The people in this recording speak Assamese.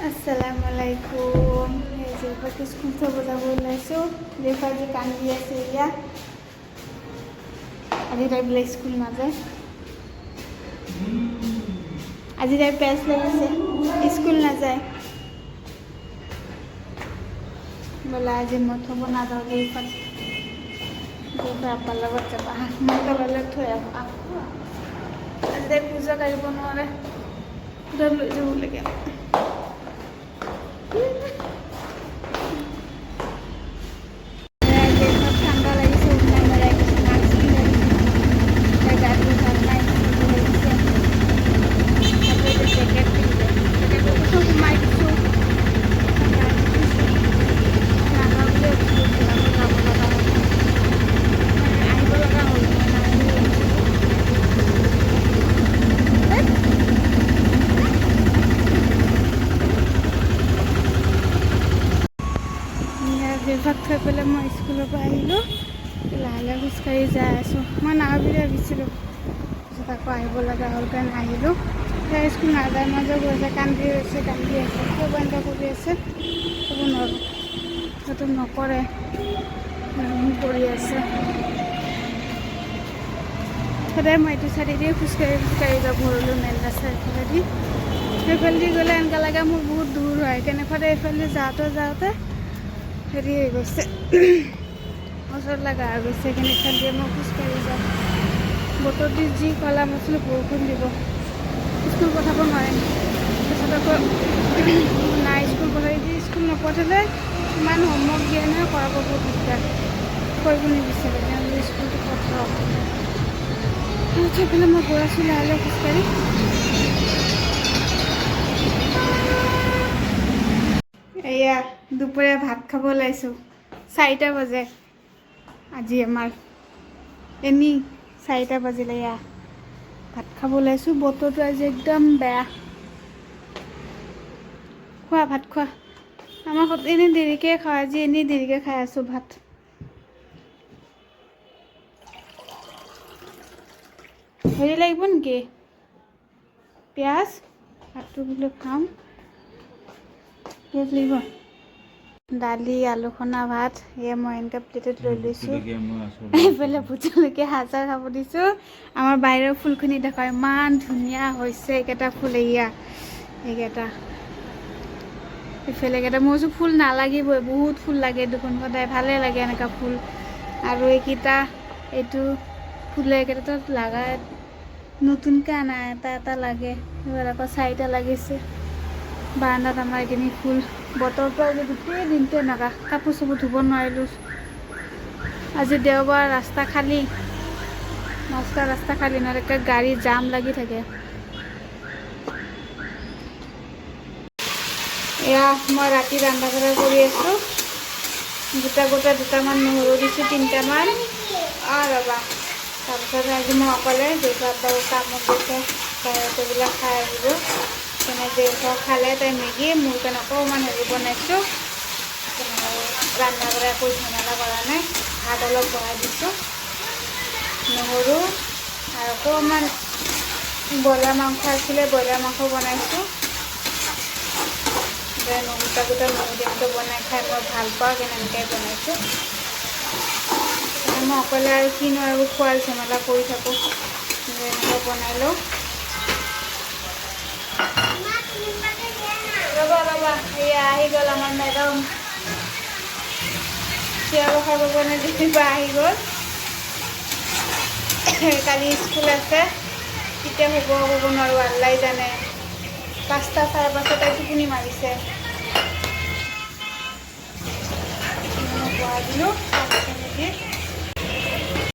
আসসালামু আলাইকুম। এই যে ওকে স্কুল থেকে যাব ওলাইছো। রেফা যে কান্দি আছে ইয়া আজি তাই বোলে স্কুল নাযায়। আজি তাই পেজ লাগিছে স্কুল নাযায় বলে আজি মই থ'ব নাযাওঁ ৰেফা আপাৰ লগত যাবা মই তললৈ থৈ আহোঁ। আজি তাই পূজা কাঢ়িব নোৱাৰে লৈ যাব লাগে। ঠান্ডা লাগিছে ভাত থৈ পেলাই মই স্কুলৰ পৰা আহিলোঁ। লাহে লাহে খোজকাঢ়ি যাই আছোঁ। মই নাও বুলি ভাবিছিলোঁ, তাৰপিছত আকৌ আহিব লগা হ'ল কাৰণে আহিলোঁ। স্কুল নাযায় মাজে গৈছে কান্দি আছে কিয় বন্ধ কৰি আছে ক'ব নোৱাৰোঁ। সেইটো নকৰে কৰি আছে সদায়। মই এইটো চাইডেদিয়ে খোজকাঢ়ি যাওঁ ঘৰলৈ মেইন ৰাস্তা এইফালেদি। সেইফালেদি গ'লে এনেকুৱা লাগে মোৰ বহুত দূৰ হয় কেনে সদায় এইফালে যাওঁতে হেৰি হৈ গৈছে ওচৰত লগা হৈ গৈছে। সেইখিনি দিয়ে মই খোজকাঢ়ি যাওঁ। বতৰটো যি ক'লা মছলো বৰষুণ দিব, স্কুল পঠাব নোৱাৰিম। তাৰপিছত আকৌ নাই স্কুল পঠাই দি স্কুল নপঠালে ইমান হোমৱৰ্ক দিয়ে নহয় কৰাব বহুত দিগদাৰ কৰিব নিবিচাৰে। তেওঁলোকে স্কুলটো পঠাওঁ থৈ পেলাই মই গৈ আছোঁ লাহে লাহে খোজকাঢ়ি। এয়া দুপৰীয়া ভাত খাব ওলাইছোঁ। 4টা বাজে আজি আমাৰ এনেই 4টা বাজিলে। এয়া ভাত খাব ওলাইছোঁ। বতৰটো আজি একদম বেয়া। খোৱা ভাত খোৱা। আমাৰ এনেই দেৰিকৈ খাওঁ, আজি এনেই দেৰিকৈ খাই আছোঁ ভাত। হেৰি লাগিব নেকি পিঁয়াজ? ভাতটো বোলো খাম। পিঁয়াজ লাগিব? দালি আলু সনা ভাত এয়া মই এনেকৈ প্লেটত লৈ লৈছোঁ। এইফালে ভোট জলকীয়া আচাৰ খাব দিছোঁ। আমাৰ বাহিৰৰ ফুলখিনি দেখা ইমান ধুনীয়া হৈছে। এইকেইটা ফুল এইকেইটা এইফালে এইকেইটা মই কৈছোঁ ফুল নালাগিবই, বহুত ফুল লাগে দেখোন সদায় ভালে লাগে এনেকুৱা ফুল। আৰু এইকেইটা এইটো ফুলে এইকেইটাতো লাগা নতুনকৈ আনা এটা লাগে। এইবাৰ আকৌ 4টা লাগিছে বাৰান্দাত আমাৰ এইখিনি ফুল। বতৰটো আজি গোটেই দিনটো এনেকুৱা, কাপোৰ চাপোৰ ধুব নোৱাৰিলোঁ। আজি দেওবাৰ, ৰাস্তা খালী নহ'লে গাড়ী জাম লাগি থাকে। এয়া মই ৰাতি ৰন্ধা বঢ়া কৰি আছোঁ। দুটামান নহৰু দিছোঁ, 3টামান ৰ'বা। তাৰপিছত আজি মই অকলে দেউতাৰ কামত গৈছে, বাহিৰতেবিলাক খাই আহিব। তেনে দেউতা খালে তাই মেগী, মোৰ কাৰণে অকণমান হেৰি বনাইছোঁ। ৰন্ধা বঢ়া কৰি ঝামেলা কৰা নাই। ভাত অলপ বহাই দিছোঁ, নহৰু আৰু অকণমান ব্ৰইলাৰ মাংস আছিলে, ব্ৰইলাৰ মাংস বনাইছোঁ। গোটা নহৰু দিমটো বনাই খাই মই ভাল পাওঁ, এনেকৈ বনাইছোঁ। মই অকলে আৰু কিনো আৰু খোৱাৰ ঝামেলা কৰি থাকোঁ, এনেকৈ বনাই লওঁ। ৰ'বা এয়া আহি গ'ল আমাৰ মেডাম। চিঞৰ বাখৰ কৰিব নিদিবা, আহি গ'ল। কালি স্কুল আছে, কেতিয়া হ'ব ক'ব নোৱাৰোঁ, আল্লাই জানে। 5টা 5:30 তাই টোপনি মাৰিছে। বহাই দিলোঁ।